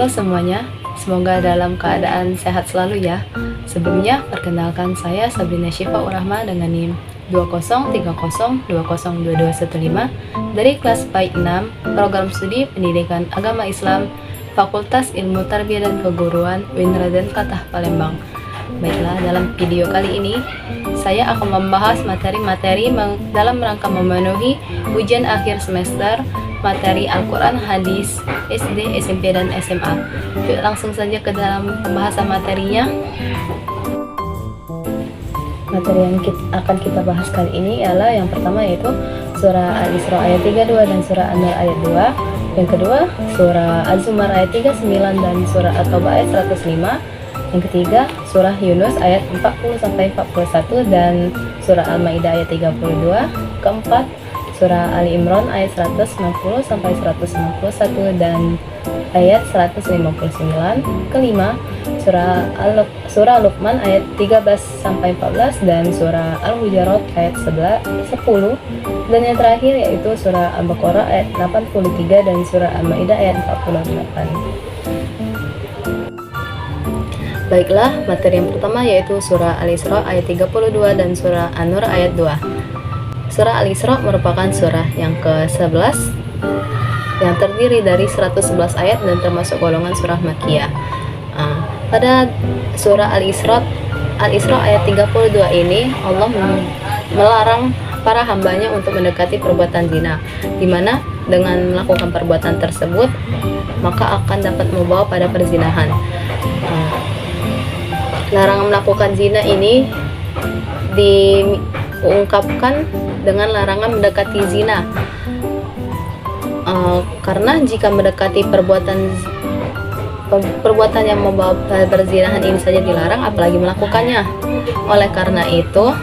Halo semuanya, semoga dalam keadaan sehat selalu ya. Sebelumnya, perkenalkan saya Sabrina Syifa Urahma dengan NIM 2030202215 dari kelas PAI 6, Program Studi Pendidikan Agama Islam, Fakultas Ilmu Tarbiyah dan Keguruan UIN Raden Fatah Palembang. Baiklah, dalam video kali ini saya akan membahas materi-materi dalam rangka memenuhi ujian akhir semester materi Al-Quran, Hadis, SD, SMP, dan SMA. Yuk langsung saja ke dalam pembahasan materinya. Materi yang akan kita bahas kali ini ialah yang pertama yaitu surah Al-Isra ayat 32 dan surah An-Nur ayat 2. Yang kedua, surah Az-Zumar ayat 39 dan surah At-Taubah ayat 105. Yang ketiga, surah Yunus ayat 40-41 dan surah Al-Maidah ayat 32. Keempat, surah Ali Imran ayat 190-191 dan ayat 159. Kelima, surah Luqman ayat 13-14 dan surah Al-Hujurat ayat 10. Dan yang terakhir yaitu surah Al-Baqarah ayat 83 dan surah Al-Maidah ayat 48. Baiklah, materi yang pertama yaitu surah Al-Isra ayat 32 dan surah An-Nur ayat 2. Surah Al-Isra merupakan surah yang ke-11 yang terdiri dari 111 ayat dan termasuk golongan surah Makkiyah. Pada surah Al-Isra ayat 32 ini Allah melarang para hambanya untuk mendekati perbuatan zina, di mana dengan melakukan perbuatan tersebut maka akan dapat membawa pada perzinahan. Larangan melakukan zina ini diungkapkan dengan larangan mendekati zina, karena jika mendekati perbuatan yang membawa perzinahan ini saja dilarang, apalagi melakukannya. Oleh karena itu,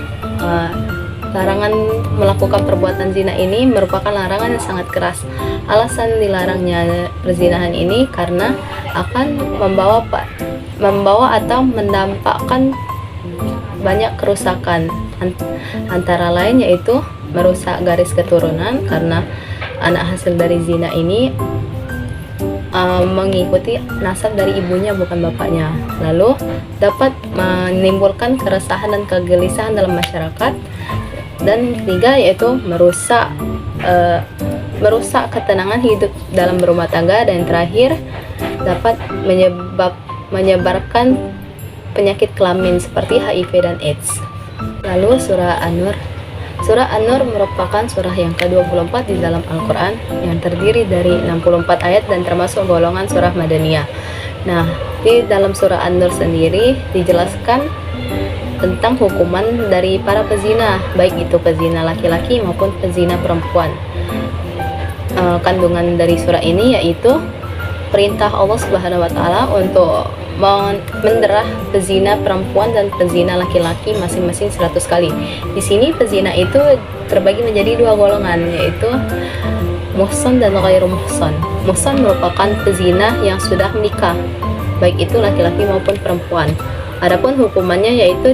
larangan melakukan perbuatan zina ini merupakan larangan yang sangat keras. Alasan dilarangnya perzinahan ini karena akan membawa atau mendampakkan banyak kerusakan, antara lain yaitu merusak garis keturunan karena anak hasil dari zina ini mengikuti nasab dari ibunya bukan bapaknya. Lalu dapat menimbulkan keresahan dan kegelisahan dalam masyarakat. Dan ketiga yaitu merusak ketenangan hidup dalam berumah tangga. Dan yang terakhir dapat menyebarkan penyakit kelamin seperti HIV dan AIDS. Lalu surah An-Nur. Surah An-Nur merupakan surah yang ke-24 di dalam Al-Quran yang terdiri dari 64 ayat dan termasuk golongan surah Madaniyah. Nah, di dalam surah An-Nur sendiri dijelaskan tentang hukuman dari para pezina, baik itu pezina laki-laki maupun pezina perempuan. Kandungan dari surah ini yaitu perintah Allah Subhanahu wa Ta'ala untuk menderah pezina perempuan dan pezina laki-laki masing-masing 100 kali. Di sini pezina itu terbagi menjadi dua golongan, yaitu muhsan dan ghairu muhsan. Muhsan merupakan pezina yang sudah menikah, baik itu laki-laki maupun perempuan. Adapun hukumannya yaitu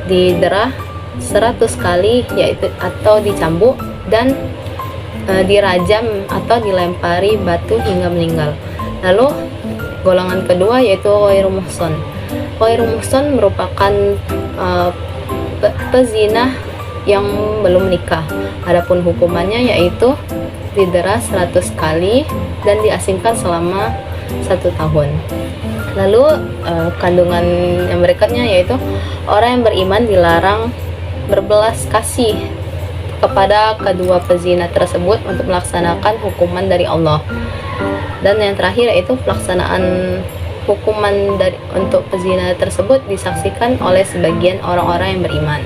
diderah 100 kali, yaitu atau dicambuk dan dirajam atau dilempari batu hingga meninggal. Lalu golongan kedua yaitu ghairu muhsan. Ghairu muhsan merupakan pezina yang belum menikah. Adapun hukumannya yaitu didera 100 kali dan diasingkan selama 1 tahun. Lalu kandungan yang berikutnya yaitu orang yang beriman dilarang berbelas kasih kepada kedua pezina tersebut untuk melaksanakan hukuman dari Allah. Dan yang terakhir yaitu pelaksanaan hukuman untuk pezina tersebut disaksikan oleh sebagian orang-orang yang beriman.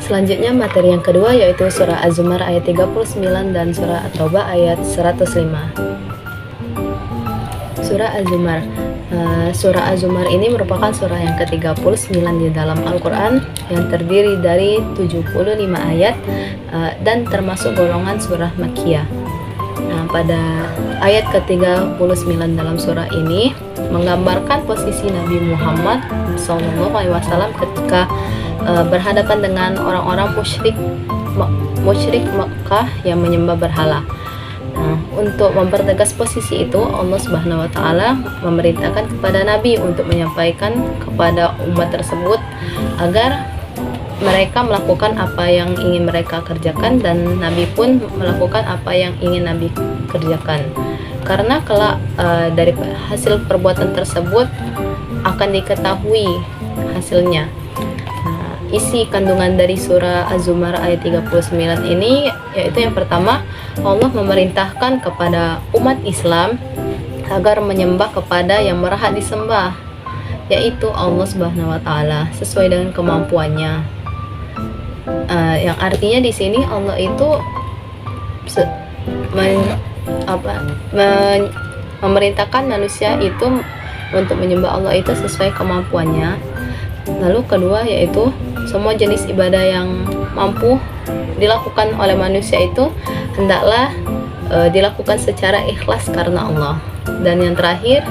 Selanjutnya materi yang kedua yaitu surah Az-Zumar ayat 39 dan surah At-Taubah ayat 105. Surah Az-Zumar. Surah Az-Zumar ini merupakan surah yang ke-39 di dalam Al-Quran yang terdiri dari 75 ayat dan termasuk golongan surah Makkiyah. Nah, pada ayat ke-39 dalam surah ini menggambarkan posisi Nabi Muhammad SAW ketika berhadapan dengan orang-orang musyrik Makkah yang menyembah berhala. Nah, untuk mempertegas posisi itu, Allah Subhanahu wa taala memerintahkan kepada nabi untuk menyampaikan kepada umat tersebut agar mereka melakukan apa yang ingin mereka kerjakan, dan nabi pun melakukan apa yang ingin nabi kerjakan. Karena kelak dari hasil perbuatan tersebut akan diketahui hasilnya. Isi kandungan dari surah Az-Zumar ayat 39 ini yaitu yang pertama, Allah memerintahkan kepada umat Islam agar menyembah kepada yang berhak disembah, yaitu Allah Subhanahu wa taala sesuai dengan kemampuannya. Yang artinya di sini Allah itu memerintahkan manusia itu untuk menyembah Allah itu sesuai kemampuannya. Lalu kedua yaitu semua jenis ibadah yang mampu dilakukan oleh manusia itu hendaklah dilakukan secara ikhlas karena Allah. Dan yang terakhir,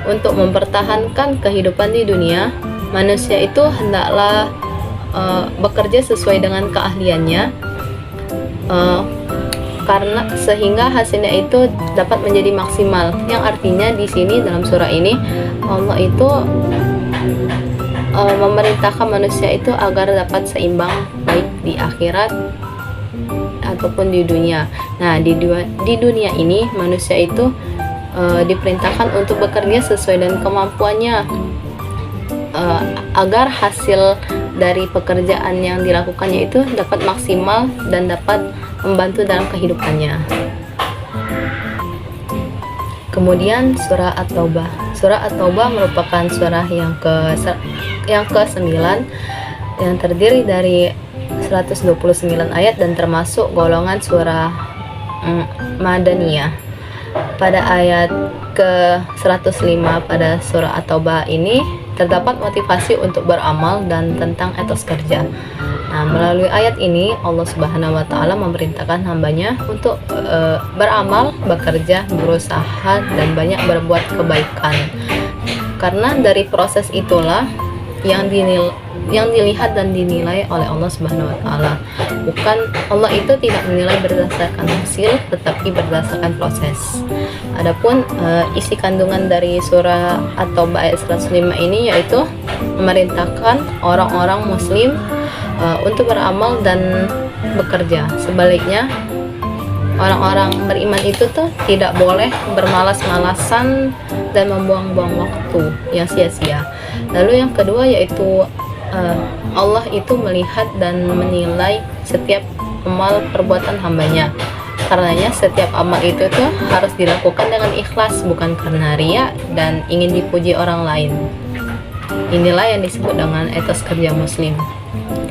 untuk mempertahankan kehidupan di dunia, manusia itu hendaklah bekerja sesuai dengan keahliannya, karena sehingga hasilnya itu dapat menjadi maksimal. Yang artinya di sini dalam surah ini Allah itu memerintahkan manusia itu agar dapat seimbang baik di akhirat ataupun di dunia. Nah, di dunia ini manusia itu diperintahkan untuk bekerja sesuai dengan kemampuannya, agar hasil dari pekerjaan yang dilakukannya itu dapat maksimal dan dapat membantu dalam kehidupannya. Kemudian surah At-Taubah. Surah At-Taubah merupakan surah yang ke-9 yang terdiri dari 129 ayat dan termasuk golongan surah Madaniyah. Pada ayat ke-105 pada surah At-Taubah ini terdapat motivasi untuk beramal dan tentang etos kerja. Nah, melalui ayat ini Allah Subhanahu wa taala memerintahkan hambanya untuk beramal, bekerja, berusaha dan banyak berbuat kebaikan. Karena dari proses itulah yang dilihat dan dinilai oleh Allah Subhanahu wa taala. Bukan, Allah itu tidak menilai berdasarkan hasil, tetapi berdasarkan proses. Adapun isi kandungan dari surah At-Taubah ayat 105 ini yaitu memerintahkan orang-orang muslim untuk beramal dan bekerja. Sebaliknya, orang-orang beriman itu tuh tidak boleh bermalas-malasan dan membuang-buang waktu yang sia-sia. Lalu yang kedua yaitu Allah itu melihat dan menilai setiap amal perbuatan hambanya. Karenanya setiap amal itu tuh harus dilakukan dengan ikhlas, bukan karena riya dan ingin dipuji orang lain. Inilah yang disebut dengan etos kerja muslim.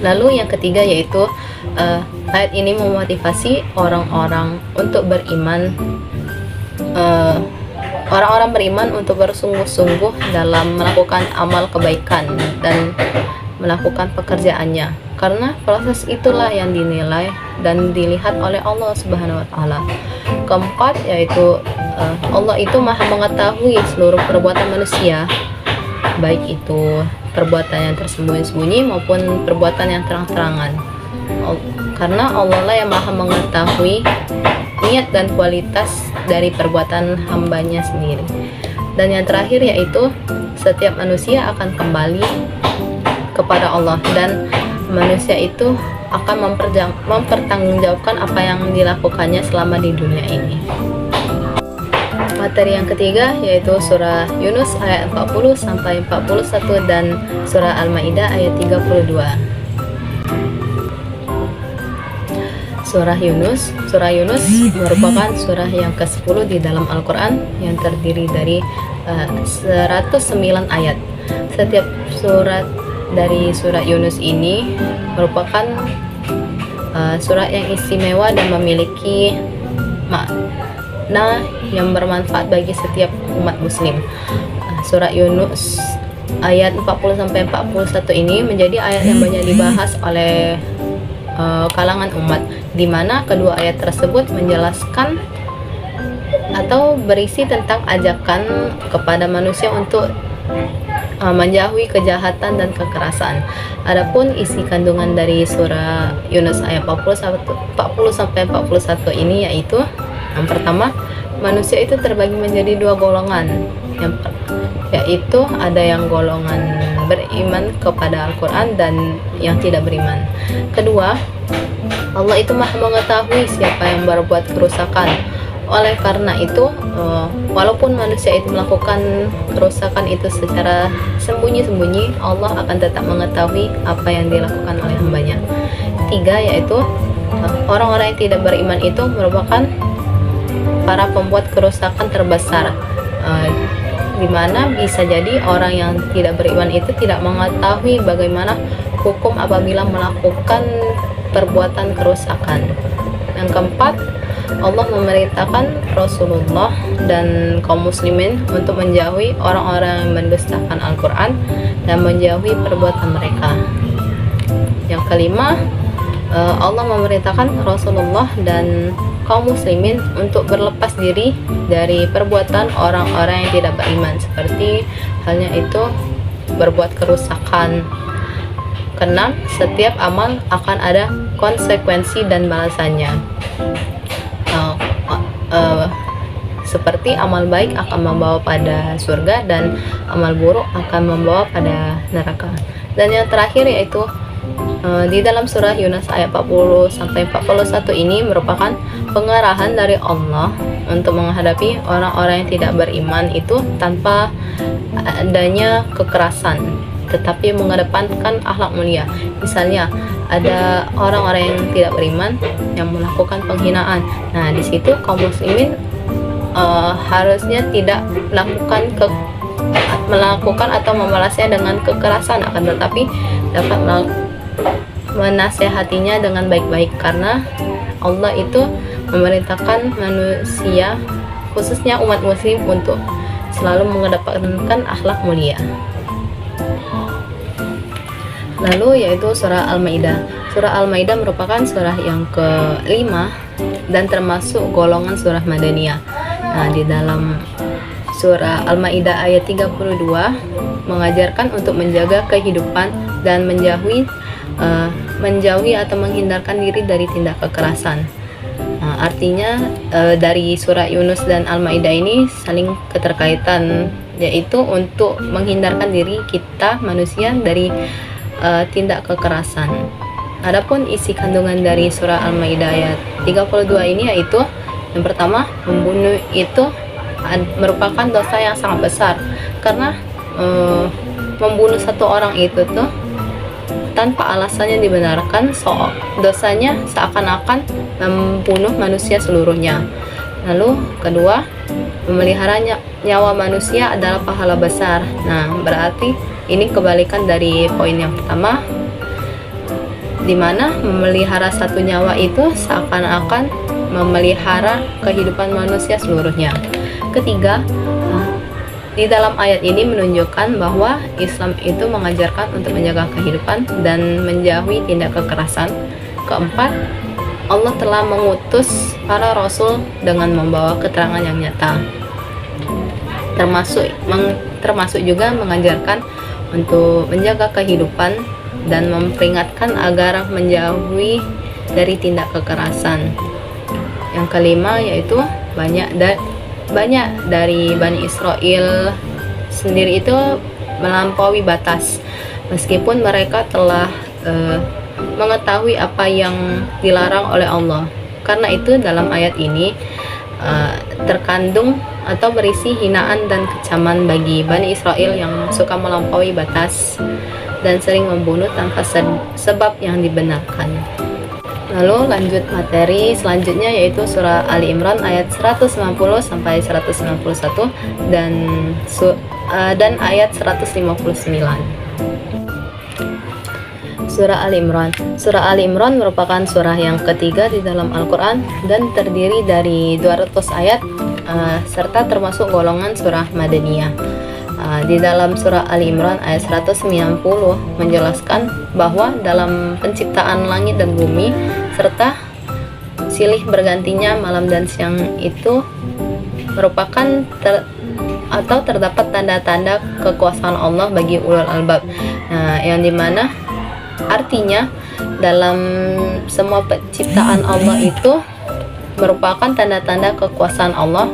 Lalu yang ketiga yaitu ayat ini memotivasi orang-orang untuk beriman, orang-orang beriman untuk bersungguh-sungguh dalam melakukan amal kebaikan dan melakukan pekerjaannya, karena proses itulah yang dinilai dan dilihat oleh Allah Subhanahu wa taala. Keempat yaitu Allah itu Maha mengetahui seluruh perbuatan manusia, baik itu perbuatan yang tersembunyi-sembunyi maupun perbuatan yang terang-terangan. Karena Allah lah yang Maha mengetahui niat dan kualitas dari perbuatan hambanya sendiri. Dan yang terakhir yaitu setiap manusia akan kembali kepada Allah, dan manusia itu akan mempertanggungjawabkan apa yang dilakukannya selama di dunia ini. Materi yang ketiga yaitu surah Yunus ayat 40 sampai 41 dan surah Al-Maidah ayat 32. Surah Yunus merupakan surah yang ke-10 di dalam Al-Quran yang terdiri dari 109 ayat. Setiap surat dari surah Yunus ini merupakan surah yang istimewa dan memiliki makna yang bermanfaat bagi setiap umat muslim. Surah Yunus ayat 40 sampai 41 ini menjadi ayat yang banyak dibahas oleh kalangan umat, di mana kedua ayat tersebut menjelaskan atau berisi tentang ajakan kepada manusia untuk menjauhi kejahatan dan kekerasan. Adapun isi kandungan dari surah Yunus ayat 40 sampai 41 ini yaitu Yang pertama, manusia itu terbagi menjadi dua golongan, yaitu ada yang golongan beriman kepada Al-Quran dan yang tidak beriman. Kedua, Allah itu maha mengetahui siapa yang berbuat kerusakan. Oleh karena itu, walaupun manusia itu melakukan kerusakan itu secara sembunyi-sembunyi, Allah akan tetap mengetahui apa yang dilakukan oleh hambanya. Tiga, yaitu orang-orang yang tidak beriman itu merupakan para pembuat kerusakan terbesar, di mana bisa jadi orang yang tidak beriman itu tidak mengetahui bagaimana hukum apabila melakukan perbuatan kerusakan. Yang keempat, Allah memerintahkan Rasulullah dan kaum muslimin untuk menjauhi orang-orang yang mendustakan Al-Quran dan menjauhi perbuatan mereka. Yang kelima, Allah memerintahkan Rasulullah dan kaum muslimin untuk berlepas diri dari perbuatan orang-orang yang tidak beriman, seperti halnya itu berbuat kerusakan. Keenam, setiap amal akan ada konsekuensi dan balasannya. Seperti amal baik akan membawa pada surga dan amal buruk akan membawa pada neraka. Dan yang terakhir yaitu di dalam surah Yunus ayat 40 sampai 41 ini merupakan pengarahan dari Allah untuk menghadapi orang-orang yang tidak beriman itu tanpa adanya kekerasan, tetapi mengedepankan akhlak mulia. Misalnya ada orang-orang yang tidak beriman yang melakukan penghinaan. Nah, di situ kaum muslimin harusnya tidak melakukan atau membalasnya dengan kekerasan, akan tetapi dapat menasehatinya dengan baik-baik, karena Allah itu memerintahkan manusia, khususnya umat muslim, untuk selalu mengedepankan akhlak mulia. Lalu yaitu surah Al-Maidah. Surah Al-Maidah merupakan surah yang kelima dan termasuk golongan surah Madaniyah. Nah, di dalam surah Al-Maidah ayat 32 mengajarkan untuk menjaga kehidupan dan menjauhi atau menghindarkan diri dari tindak kekerasan. Nah, artinya dari surah Yunus dan Al-Maidah ini saling keterkaitan, yaitu untuk menghindarkan diri kita manusia dari tindak kekerasan. Adapun isi kandungan dari surah Al-Maidah ayat 32 ini yaitu yang pertama, membunuh itu merupakan dosa yang sangat besar, karena membunuh satu orang itu tuh tanpa alasannya dibenarkan, dosanya seakan-akan membunuh manusia seluruhnya. Lalu kedua, memelihara nyawa manusia adalah pahala besar. Nah, berarti ini kebalikan dari poin yang pertama, di mana memelihara satu nyawa itu seakan-akan memelihara kehidupan manusia seluruhnya. Ketiga, di dalam ayat ini menunjukkan bahwa Islam itu mengajarkan untuk menjaga kehidupan dan menjauhi tindak kekerasan. Keempat, Allah telah mengutus para rasul dengan membawa keterangan yang nyata, termasuk juga mengajarkan untuk menjaga kehidupan dan memperingatkan agar menjauhi dari tindak kekerasan. Yang kelima yaitu banyak dari Bani Israel sendiri itu melampaui batas, meskipun mereka telah mengetahui apa yang dilarang oleh Allah. Karena itu dalam ayat ini terkandung atau berisi hinaan dan kecaman bagi Bani Israel yang suka melampaui batas dan sering membunuh tanpa sebab yang dibenarkan. Lalu lanjut materi selanjutnya yaitu surah Ali Imran ayat 190 sampai 191 dan ayat 159. Surah Ali Imran. Surah Ali Imran merupakan surah yang ketiga di dalam Al-Quran dan terdiri dari 200 ayat serta termasuk golongan surah Madaniyah. Di dalam surah Ali Imran ayat 190 menjelaskan bahwa dalam penciptaan langit dan bumi serta silih bergantinya malam dan siang itu merupakan terdapat tanda-tanda kekuasaan Allah bagi ulul albab. Nah, yang dimana artinya dalam semua penciptaan Allah itu merupakan tanda-tanda kekuasaan Allah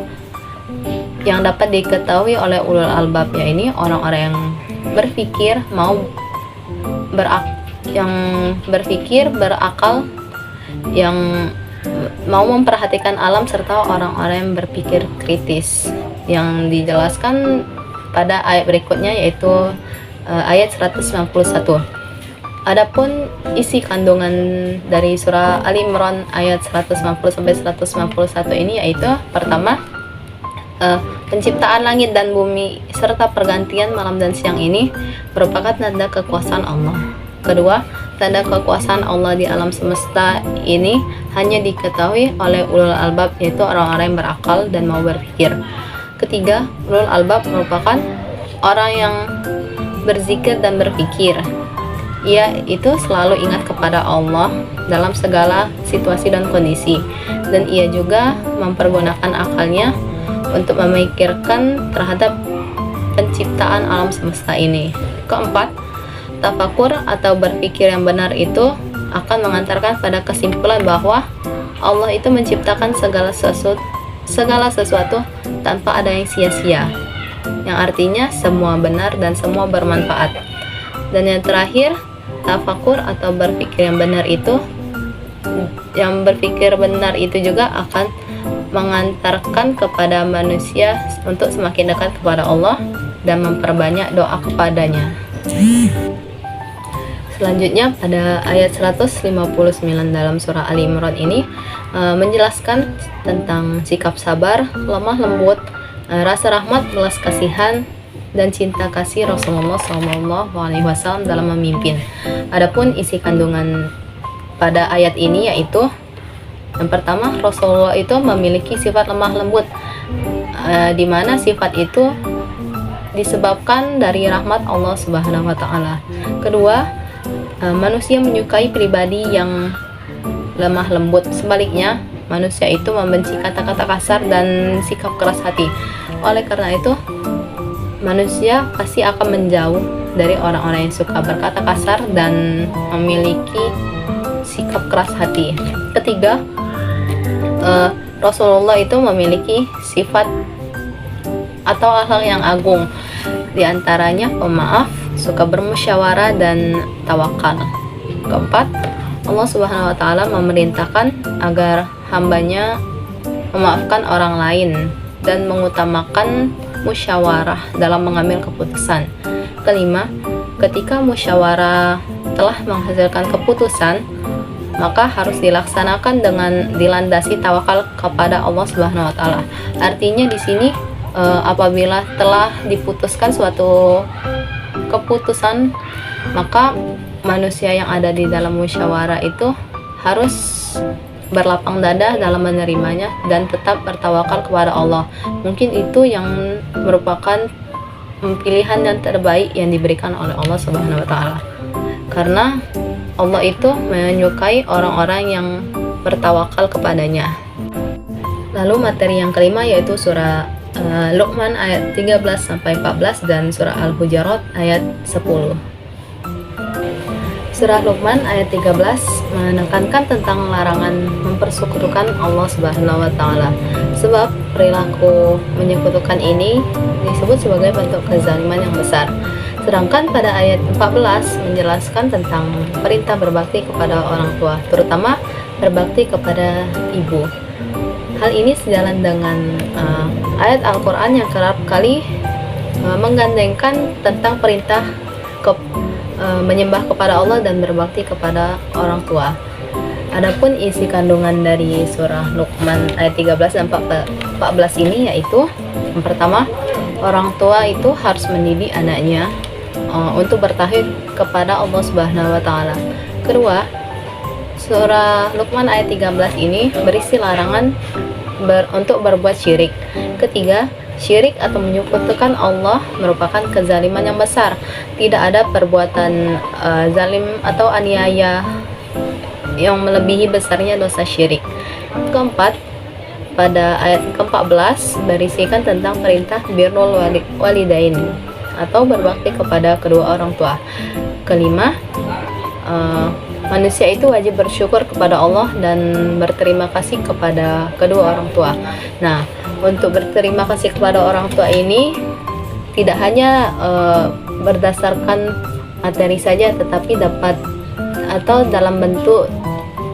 yang dapat diketahui oleh ulul albab, yaitu orang-orang yang berpikir berakal, yang mau memperhatikan alam, serta orang-orang yang berpikir kritis, yang dijelaskan pada ayat berikutnya, yaitu ayat 191. Adapun isi kandungan dari surah Ali Imran ayat 190 sampai 191 ini, yaitu pertama, penciptaan langit dan bumi serta pergantian malam dan siang ini merupakan tanda kekuasaan Allah. Kedua, tanda kekuasaan Allah di alam semesta ini hanya diketahui oleh ulul albab, yaitu orang-orang yang berakal dan mau berpikir. Ketiga, ulul albab merupakan orang yang berzikir dan berpikir. Ia itu selalu ingat kepada Allah dalam segala situasi dan kondisi, dan ia juga mempergunakan akalnya untuk memikirkan terhadap penciptaan alam semesta ini. Keempat, tafakur atau berpikir yang benar itu akan mengantarkan pada kesimpulan bahwa Allah itu menciptakan segala sesuatu tanpa ada yang sia-sia, yang artinya semua benar dan semua bermanfaat. Dan yang terakhir, tafakur atau berpikir yang benar itu juga akan mengantarkan kepada manusia untuk semakin dekat kepada Allah dan memperbanyak doa kepadanya. Selanjutnya pada ayat 159 dalam surah Ali Imran ini menjelaskan tentang sikap sabar, lemah lembut, rasa rahmat, belas kasihan, dan cinta kasih Rasulullah SAW dalam memimpin. Adapun isi kandungan pada ayat ini, yaitu yang pertama, Rasulullah itu memiliki sifat lemah lembut, di mana sifat itu disebabkan dari rahmat Allah Subhanahu wa Ta'ala. Kedua, manusia menyukai pribadi yang lemah lembut. Sebaliknya, manusia itu membenci kata-kata kasar dan sikap keras hati. Oleh karena itu, manusia pasti akan menjauh dari orang-orang yang suka berkata kasar dan memiliki sikap keras hati. Ketiga, Rasulullah itu memiliki sifat atau hal yang agung, diantaranya pemaaf, suka bermusyawarah, dan tawakal. Keempat, Allah Subhanahu wa Ta'ala memerintahkan agar hambanya memaafkan orang lain dan mengutamakan musyawarah dalam mengambil keputusan. Kelima, ketika musyawarah telah menghasilkan keputusan, maka harus dilaksanakan dengan dilandasi tawakal kepada Allah Subhanahu wa Ta'ala. Artinya di sini apabila telah diputuskan suatu keputusan, maka manusia yang ada di dalam musyawarah itu harus berlapang dada dalam menerimanya dan tetap bertawakal kepada Allah. Mungkin itu yang merupakan pilihan yang terbaik yang diberikan oleh Allah Subhanahu wa Ta'ala, karena Allah itu menyukai orang-orang yang bertawakal kepadanya. Lalu materi yang kelima, yaitu surah Luqman ayat 13-14 dan surah Al-Hujurat ayat 10. Surah Luqman ayat 13 menekankan tentang larangan mempersekutukan Allah Subhanahu wa Ta'ala, sebab perilaku menyekutukan ini disebut sebagai bentuk kezaliman yang besar. Sedangkan pada ayat 14 menjelaskan tentang perintah berbakti kepada orang tua, terutama berbakti kepada ibu. Hal ini sejalan dengan ayat Al-Quran yang kerap kali menggandengkan tentang perintah menyembah kepada Allah dan berbakti kepada orang tua. Adapun isi kandungan dari surah Luqman ayat 13 dan 14 ini, yaitu yang pertama, orang tua itu harus mendidik anaknya untuk bertauhid kepada Allah Subhanahu wa Ta'ala. Kedua, surah Luqman ayat 13 ini berisi larangan untuk berbuat syirik. Ketiga, syirik atau menyekutukan Allah merupakan kezaliman yang besar. Tidak ada perbuatan zalim atau aniaya yang melebihi besarnya dosa syirik. Keempat, pada ayat ke-14 berisikan tentang perintah birrul walidain atau berbakti kepada kedua orang tua. Kelima, manusia itu wajib bersyukur kepada Allah dan berterima kasih kepada kedua orang tua. Nah, untuk berterima kasih kepada orang tua ini tidak hanya berdasarkan materi saja, tetapi dapat atau dalam bentuk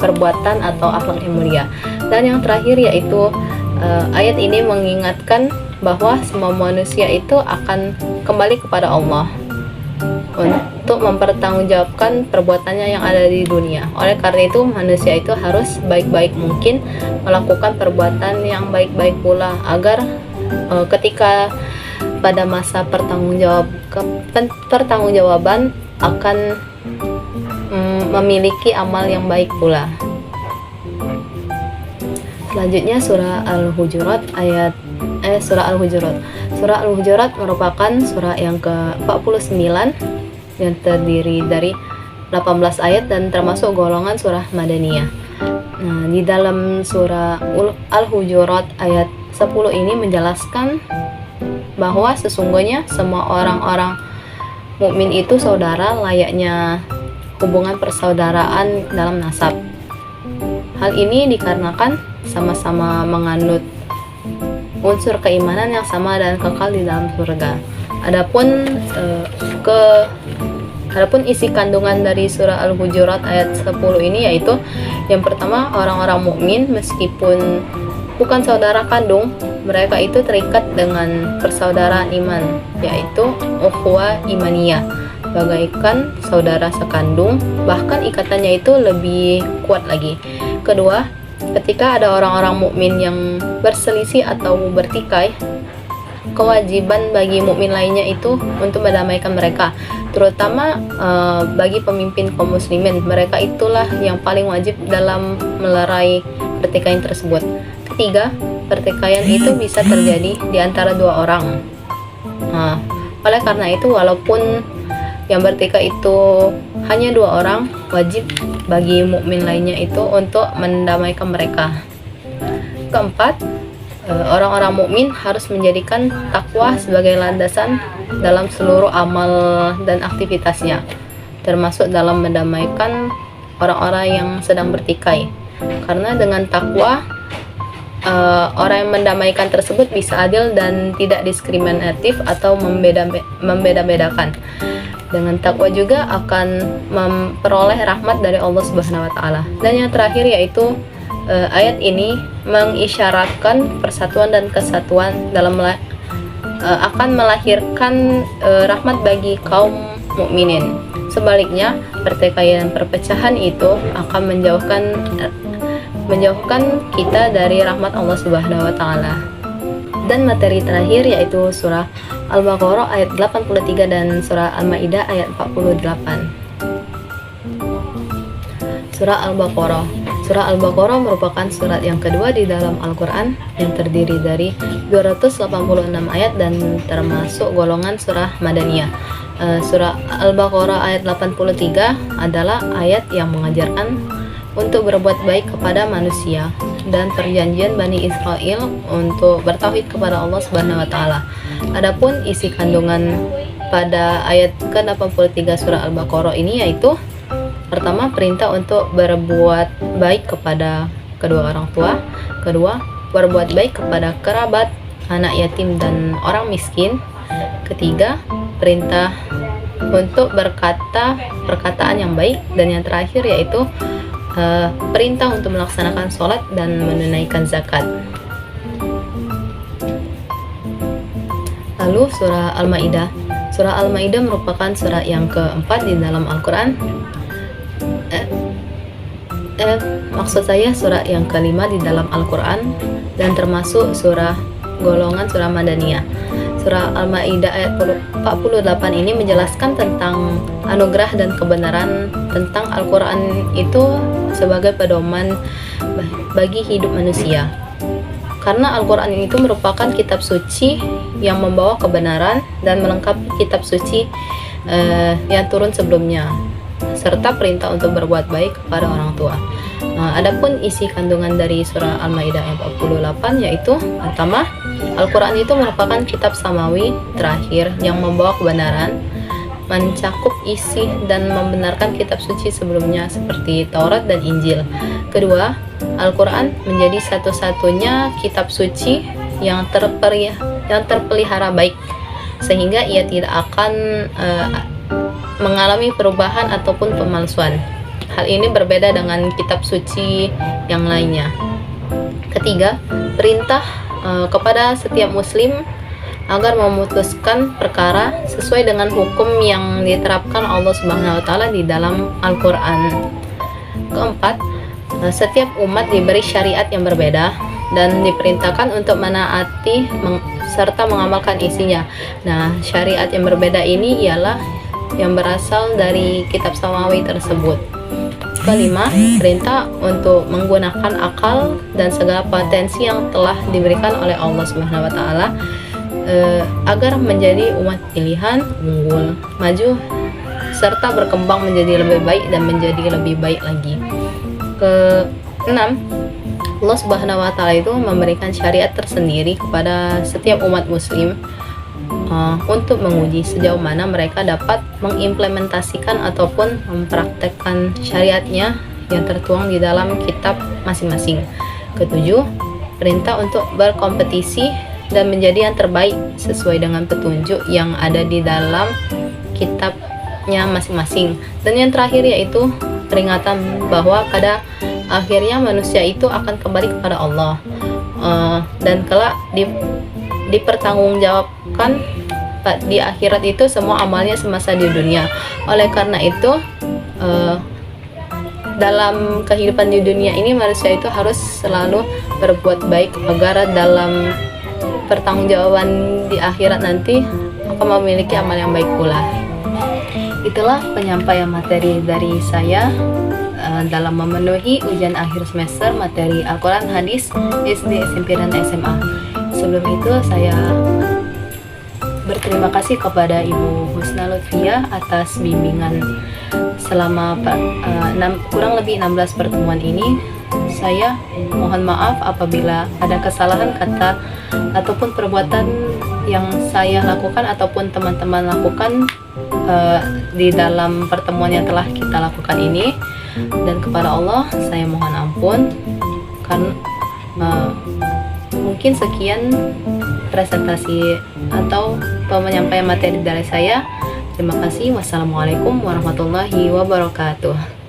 perbuatan atau akhlak yang mulia. Dan yang terakhir yaitu ayat ini mengingatkan bahwa semua manusia itu akan kembali kepada Allah untuk mempertanggungjawabkan perbuatannya yang ada di dunia. Oleh karena itu manusia itu harus baik-baik mungkin melakukan perbuatan yang baik-baik pula, agar ketika pada masa pertanggungjawaban akan memiliki amal yang baik pula. Selanjutnya surah Al-Hujurat surah Al-Hujurat. Surah Al-Hujurat merupakan surah yang ke-49 yang terdiri dari 18 ayat dan termasuk golongan surah Madaniyah. Nah, di dalam surah Al-Hujurat ayat 10 ini menjelaskan bahwa sesungguhnya semua orang-orang mukmin itu saudara, layaknya hubungan persaudaraan dalam nasab. Hal ini dikarenakan sama-sama menganut unsur keimanan yang sama dan kekal di dalam surga. Adapun isi kandungan dari surah Al-Hujurat ayat 10 ini yaitu yang pertama, orang-orang mukmin meskipun bukan saudara kandung, mereka itu terikat dengan persaudaraan iman, yaitu ukhuwah imaniyah, bagaikan saudara sekandung, bahkan ikatannya itu lebih kuat lagi. Kedua, ketika ada orang-orang mukmin yang berselisih atau bertikai, kewajiban bagi mukmin lainnya itu untuk mendamaikan mereka, terutama bagi pemimpin kaum muslimin. Mereka itulah yang paling wajib dalam melerai pertikaian tersebut. Ketiga, pertikaian itu bisa terjadi di antara dua orang. Nah, oleh karena itu walaupun yang bertikai itu hanya dua orang, wajib bagi mukmin lainnya itu untuk mendamaikan mereka. Keempat, orang-orang mukmin harus menjadikan takwa sebagai landasan dalam seluruh amal dan aktivitasnya, termasuk dalam mendamaikan orang-orang yang sedang bertikai. Karena dengan takwa, orang yang mendamaikan tersebut bisa adil dan tidak diskriminatif atau membeda-bedakan. Dengan takwa juga akan memperoleh rahmat dari Allah Subhanahu wa taala. Dan yang terakhir yaitu ayat ini mengisyaratkan persatuan dan kesatuan dalam akan melahirkan rahmat bagi kaum mukminin. Sebaliknya, pertikaian perpecahan itu akan menjauhkan kita dari rahmat Allah Subhanahu wa taala. Dan materi terakhir yaitu surah Al-Baqarah ayat 83 dan surah Al-Maidah ayat 48. Surah Al-Baqarah. Surah Al-Baqarah merupakan surat yang kedua di dalam Al-Quran yang terdiri dari 286 ayat dan termasuk golongan surah Madaniyah. Surah Al-Baqarah ayat 83 adalah ayat yang mengajarkan untuk berbuat baik kepada manusia dan perjanjian Bani Israel untuk bertauhid kepada Allah Subhanahu wa taala. Adapun isi kandungan pada ayat ke-83 surah Al-Baqarah ini yaitu pertama, perintah untuk berbuat baik kepada kedua orang tua. Kedua, berbuat baik kepada kerabat, anak yatim dan orang miskin. Ketiga, perintah untuk berkata perkataan yang baik. Dan yang terakhir yaitu perintah untuk melaksanakan sholat dan menunaikan zakat. Lalu surah Al-Maidah. Surah Al-Maidah merupakan surah yang keempat di dalam Al-Quran. Maksud saya surah yang kelima di dalam Al-Quran dan termasuk surah golongan surah Madaniyah. Surah Al-Maidah ayat 48 ini menjelaskan tentang anugerah dan kebenaran tentang Al-Quran itu sebagai pedoman bagi hidup manusia. Karena Al-Quran itu merupakan kitab suci yang membawa kebenaran dan melengkapi kitab suci yang turun sebelumnya, serta perintah untuk berbuat baik kepada orang tua. Adapun isi kandungan dari surah Al-Maidah ayat 48 yaitu pertama, Al-Quran itu merupakan kitab samawi terakhir yang membawa kebenaran. mencakup isi dan membenarkan kitab suci sebelumnya seperti Taurat dan Injil. Kedua, Al-Quran menjadi satu-satunya kitab suci yang terpelihara baik, sehingga ia tidak akan mengalami perubahan ataupun pemalsuan. Hal ini berbeda dengan kitab suci yang lainnya. Ketiga, perintah kepada setiap muslim agar memutuskan perkara sesuai dengan hukum yang diterapkan Allah Subhanahu wa taala di dalam Al-Qur'an. Keempat, setiap umat diberi syariat yang berbeda dan diperintahkan untuk menaati serta mengamalkan isinya. Nah, syariat yang berbeda ini ialah yang berasal dari kitab samawi tersebut. Kelima, perintah untuk menggunakan akal dan segala potensi yang telah diberikan oleh Allah Subhanahu wa taala agar menjadi umat pilihan, unggul, maju, serta berkembang menjadi lebih baik dan menjadi lebih baik lagi. Keenam, Allah Subhanahu wa taala itu memberikan syariat tersendiri kepada setiap umat muslim untuk menguji sejauh mana mereka dapat mengimplementasikan ataupun mempraktekkan syariatnya yang tertuang di dalam kitab masing-masing. Ketujuh, perintah untuk berkompetisi dan menjadi yang terbaik sesuai dengan petunjuk yang ada di dalam kitabnya masing-masing. Dan yang terakhir yaitu peringatan bahwa pada akhirnya manusia itu akan kembali kepada Allah dan kelak dipertanggungjawabkan di akhirat itu semua amalnya semasa di dunia. Oleh karena itu dalam kehidupan di dunia ini manusia itu harus selalu berbuat baik agar dalam pertanggungjawaban di akhirat nanti akan memiliki amal yang baik pula. Itulah penyampaian materi dari saya dalam memenuhi ujian akhir semester materi Al-Quran, Hadis, SD, SMP, dan SMA. Sebelum itu saya berterima kasih kepada Ibu Husna Lutfia atas bimbingan selama kurang lebih 16 pertemuan ini. Saya mohon maaf apabila ada kesalahan kata ataupun perbuatan yang saya lakukan ataupun teman-teman lakukan di dalam pertemuan yang telah kita lakukan ini. Dan kepada Allah saya mohon ampun karena mungkin sekian presentasi atau penyampaian materi dari saya. Terima kasih. Wassalamualaikum warahmatullahi wabarakatuh.